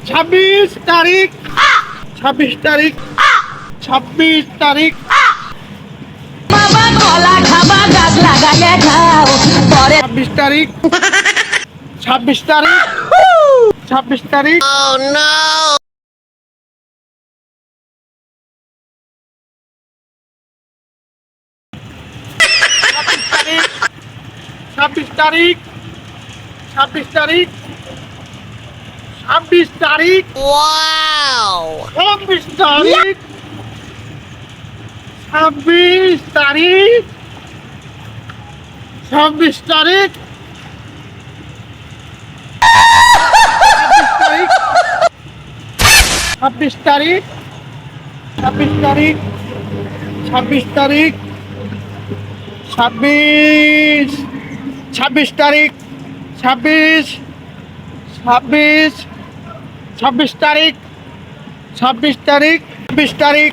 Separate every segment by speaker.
Speaker 1: 26 তারিখ 26 তারিখ 26 তারিখ
Speaker 2: বাবা কলা খাবা গাছ লাগালে খাও পরে
Speaker 1: 26 তারিখ 26 তারিখ 26 তারিখ
Speaker 2: oh no
Speaker 1: 26 তারিখ 26 তারিখ 26 তারিখ
Speaker 2: wow
Speaker 1: 26 তারিখ 26 তারিখ 26 তারিখ 26 তারিখ 26 তারিখ 26 তারিখ 26 26 তারিখ 26 26 26 তারিখ 26 তারিখ 26 তারিখ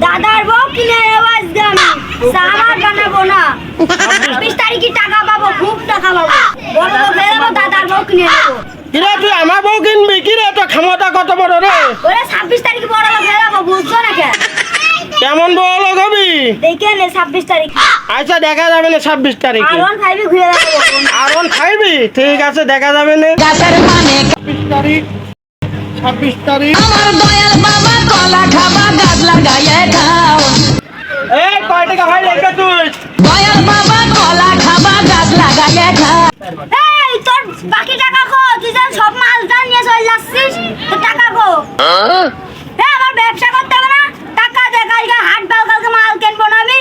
Speaker 3: দাদার বউ কিনে আওয়াজ গামি সামার বানাবো না 26 তারিখে টাকা পাবো খুব টাকা পাবো বড় লোক হয়ে যাবো দাদার বউ কিনে নেবো
Speaker 1: কিরে তুই আমার বউ কিনবি কিরে তো ক্ষমতা কত বড় রে
Speaker 3: ওরে 26 তারিখে বড় লোক হয়ে যাবো বুঝছো না কেন
Speaker 1: কেমন বড় লোক হবি
Speaker 3: দেখে নে 26 তারিখ
Speaker 1: আচ্ছা দেখা যাবে না 26 তারিখে
Speaker 3: আর 1 ঘুরে যাবো
Speaker 1: আর খাইবি ঠিক আছে দেখা যাবে না
Speaker 2: গাছের মানে
Speaker 1: 26 তারিখ 26 তারিখ
Speaker 2: আমার দয়াল বাবা কলা খাবা গাছ লাগালে খাও
Speaker 1: এই কয় টাকা হয় লেখা তুই
Speaker 2: দয়াল বাবা কলা খাবা গাছ লাগালে খাও
Speaker 3: এই তোর বাকি টাকা কো তুই যখন সব মাল দান নিয়ে চলে যাচ্ছিস তো টাকা কো হ্যাঁ আমার ব্যবসা করতে হবে না টাকা দে কালকে হাট বাল কালকে মাল কিনবো না আমি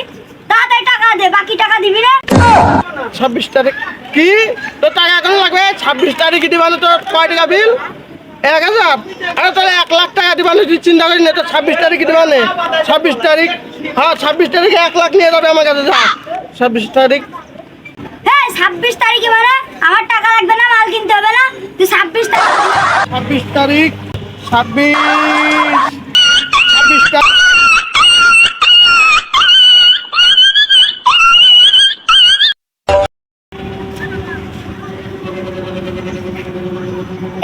Speaker 3: তাড়াতাড়ি টাকা দে বাকি টাকা দিবি না
Speaker 1: 26 তারিখ কি তোর টাকা এখন লাগবে 26 তারিখে দিবানো তোর কয় টাকা বিল 1000 আরে তাহলে 1 লাখ টাকা দিবানো তুই চিন্তা করিস না তো 26 তারিখে দিবানে 26 তারিখ হ্যাঁ 26 তারিখে 1 লাখ নিয়ে যাবে আমার কাছে যা 26 তারিখ
Speaker 3: হ্যাঁ 26 তারিখে মানে আমার টাকা লাগবে না মাল কিনতে হবে না তুই 26 তারিখ
Speaker 1: 26 তারিখ 26 26 তারিখ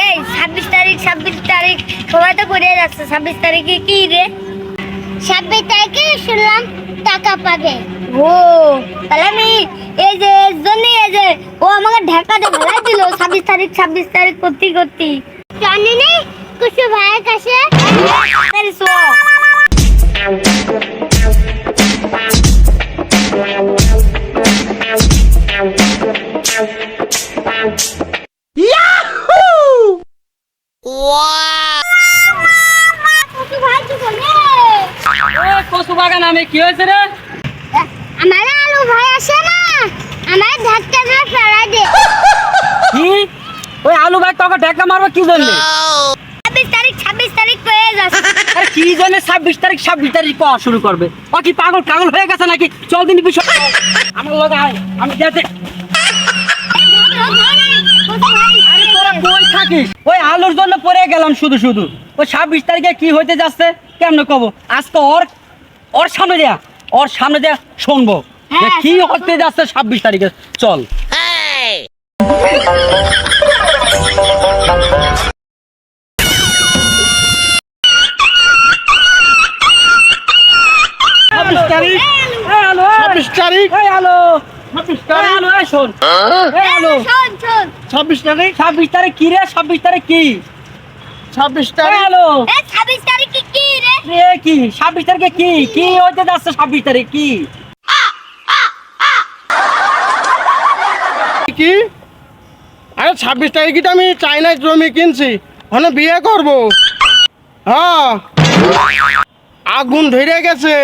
Speaker 3: এই 26 তারিখ সবাই তো করে যাচ্ছে 26 তারিখে কি রে 26 তারিখে শুনলাম টাকা পাবে ও তাহলে আমি এই যে এই যে ও আমাকে ঢাকাতে ভেলাই দিল 26 তারিখ করতে জানি নি কুসু ভাইয়ের কাছে আরে সো কুসু ভাই কি বলে
Speaker 4: কচু বাগান আমি কি হয়েছে রে
Speaker 3: আমার আলু ভাই আসে না আমার ধাক্কা না ফেলা দে
Speaker 4: কি ওই আলু ভাই তোকে ঢাকা মারবো কি জন্য
Speaker 3: 26 তারিখ পেয়ে যাচ্ছে
Speaker 4: আরে কি জন্য 26 তারিখ পাওয়া শুরু করবে ও কি পাগল হয়ে গেছে নাকি চল দিন বিষয় আমার লোক আয় আমি যেতে আরে তোরা কই থাকিস ওই আলুর জন্য পড়ে গেলাম শুধু ওই 26 তারিখে কি হইতে যাচ্ছে কেমনে কব আজকে ওর সামনে দেয়া শুনবো যে কি হতে যাচ্ছে 26 তারিখে চল
Speaker 1: তারিখ 26 তারিখ 26 তারিখ
Speaker 4: শোন
Speaker 1: 26 তারিখ
Speaker 4: 26 তারিখ কি রে 26 তারিখ কি
Speaker 1: 26 তারিখ
Speaker 4: হ্যালো
Speaker 3: এই 26 তারিখে কি রে
Speaker 4: রে কি 26 তারিখে কি হইতে যাচ্ছে 26 তারিখ কি
Speaker 1: কি আরে 26 তারিখে তো আমি চাইনায় জমি কিনছি ওখানে বিয়ে করব হ্যাঁ আগুন ধরে গেছে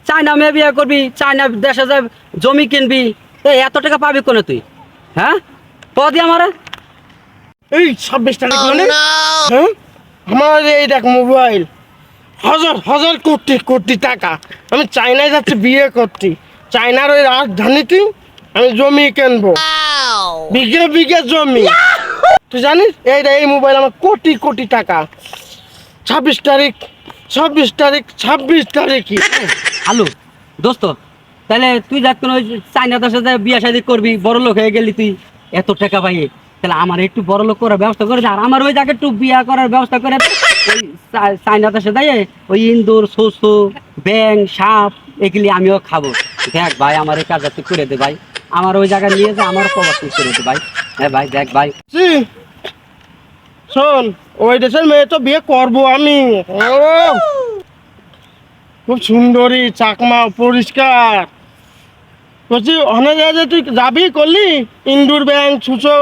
Speaker 4: চায়না মেয়ে বিয়ে করবি চায়না দেশে যাই জমি কিনবি এই এত টাকা পাবি কোনে তুই হ্যাঁ পদি আমারে
Speaker 1: এই 26 তারিখ মানে হ্যাঁ আমার এই দেখ মোবাইল হাজার কোটি টাকা আমি চাইনায় যাচ্ছি বিয়ে করতে চায়নার ওই রাজধানীতে আমি জমি কিনবো বিঘে জমি তুই জানিস এই মোবাইল আমার কোটি টাকা 26 তারিখ 26 তারিখ 26 তারিখ
Speaker 4: আলু দোস্ত তাহলে তুই যাক কোন চাইনাদের সাথে বিয়ে শাদী করবি, বড় লোক হয়ে গেলি তুই এত টাকা পাইয়ে, তাহলে আমার একটু বড় লোক করার ব্যবস্থা করে দে। আর আমার ওই জায়গায় একটু বিয়ে করার ব্যবস্থা করে দে। ওই চাইনাদের সাথে ওই ইন্দুর শোষো ব্যাং সাপ এগুলি আমিও খাবো। দেখ ভাই আমার এই কাজটা তুই করে দে ভাই, আমার ওই জায়গায় নিয়ে যা, আমার প্রবাসী করে দে ভাই। হ্যাঁ ভাই দেখ ভাই।
Speaker 1: জি, শোন ওই দেশের মেয়ে তো বিয়ে করবো আমি। ও খুব সুন্দরী, চাকমা, পরিষ্কার। বলছি অনেক জায়গায় তুই যাবি করলি, ইন্দুর ব্যাং ছুঁচো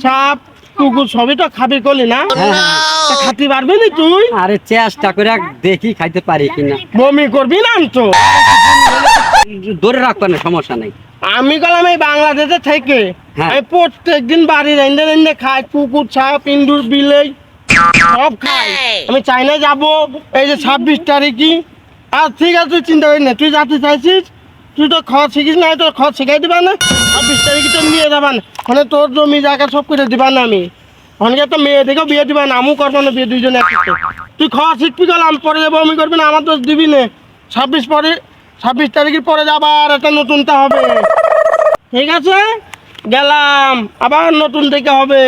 Speaker 1: সাপ কুকুর সবই তো খাবি করলি না?
Speaker 4: হ্যাঁ, হ্যাঁ।
Speaker 1: তা খাতে পারবি না তুই?
Speaker 4: আরে চেষ্টা করে দেখি খাইতে পারি কিনা।
Speaker 1: বমি করবি না তো?
Speaker 4: ধরে রাখবে না, সমস্যা নেই।
Speaker 1: আমি গেলাম এই বাংলাদেশে থেকে,
Speaker 4: হ্যাঁ।
Speaker 1: আমি প্রত্যেকদিন বাড়ি রেঁধে রেঁধে খাই, কুকুর সাপ ইন্দুর বিলেই সব খাই। আমি চাইনায় যাব এই যে 26 তারিখই। আর ঠিক আছে তুই চিন্তা করিস না, তুই যাতে চাইছিস, তুই তো খাওয়া শিখিস না, তোর খাওয়া শিখাই দিবা না। 26 তারিখে তো নিয়ে যাবা না, মানে তোর জমি জায়গা সব করে দিবা না। আমি অনেকে তো মেয়ে দেখেও বিয়ে দিবা না, আমু করবো না বিয়ে, দুইজনে একসাথে। তুই খাওয়া শিখবি গেলাম, পরে যাবো আমি করবি না, আমার দোষ দিবি না। 26 তারিখের পরে আবার একটা নতুনটা হবে। ঠিক আছে গেলাম, আবার নতুন থেকে হবে।